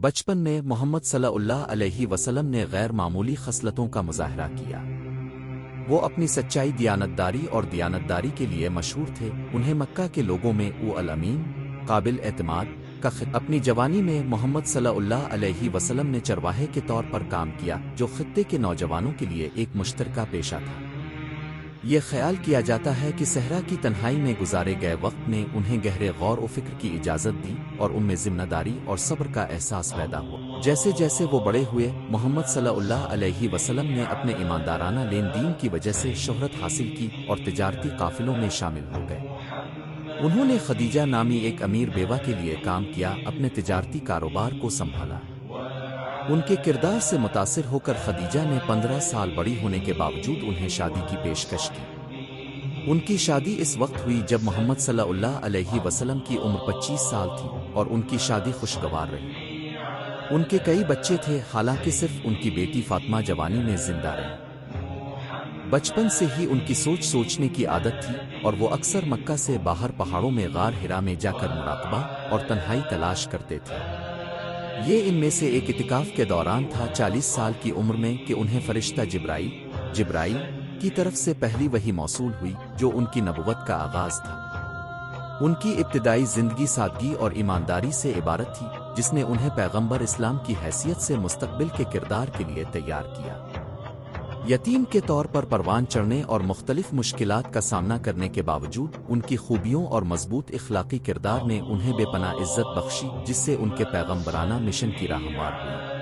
بچپن میں محمد صلی اللہ علیہ وسلم نے غیر معمولی خصلتوں کا مظاہرہ کیا۔ وہ اپنی سچائی، دیانتداری اور دیانتداری کے لیے مشہور تھے۔ انہیں مکہ کے لوگوں میں الامین، قابل اعتماد کا اپنی جوانی میں محمد صلی اللہ علیہ وسلم نے چرواہے کے طور پر کام کیا، جو خطے کے نوجوانوں کے لیے ایک مشترکہ پیشہ تھا۔ یہ خیال کیا جاتا ہے کہ صحرا کی تنہائی میں گزارے گئے وقت نے انہیں گہرے غور و فکر کی اجازت دی اور ان میں ذمہ داری اور صبر کا احساس پیدا ہوا۔ جیسے جیسے وہ بڑے ہوئے، محمد صلی اللہ علیہ وسلم نے اپنے ایماندارانہ لین دین کی وجہ سے شہرت حاصل کی اور تجارتی قافلوں میں شامل ہو گئے۔ انہوں نے خدیجہ نامی ایک امیر بیوہ کے لیے کام کیا، اپنے تجارتی کاروبار کو سنبھالا۔ ان کے کردار سے متاثر ہو کر خدیجہ نے 15 سال بڑی ہونے کے باوجود انہیں شادی کی پیشکش کی۔ ان کی شادی اس وقت ہوئی جب محمد صلی اللہ علیہ وسلم کی عمر 25 سال تھی اور ان کی شادی خوشگوار رہی۔ ان کے کئی بچے تھے، حالانکہ صرف ان کی بیٹی فاطمہ جوانی میں زندہ رہی۔ بچپن سے ہی ان کی سوچنے کی عادت تھی اور وہ اکثر مکہ سے باہر پہاڑوں میں غار حرا میں جا کر مراقبہ اور تنہائی تلاش کرتے تھے۔ یہ ان میں سے ایک اعتکاف کے دوران تھا، 40 سال کی عمر میں، کہ انہیں فرشتہ جبرائیل کی طرف سے پہلی وحی موصول ہوئی، جو ان کی نبوت کا آغاز تھا۔ ان کی ابتدائی زندگی سادگی اور ایمانداری سے عبارت تھی، جس نے انہیں پیغمبر اسلام کی حیثیت سے مستقبل کے کردار کے لیے تیار کیا۔ یتیم کے طور پر پروان چڑھنے اور مختلف مشکلات کا سامنا کرنے کے باوجود ان کی خوبیوں اور مضبوط اخلاقی کردار نے انہیں بے پناہ عزت بخشی، جس سے ان کے پیغمبرانہ مشن کی راہ ہموار ہوئی۔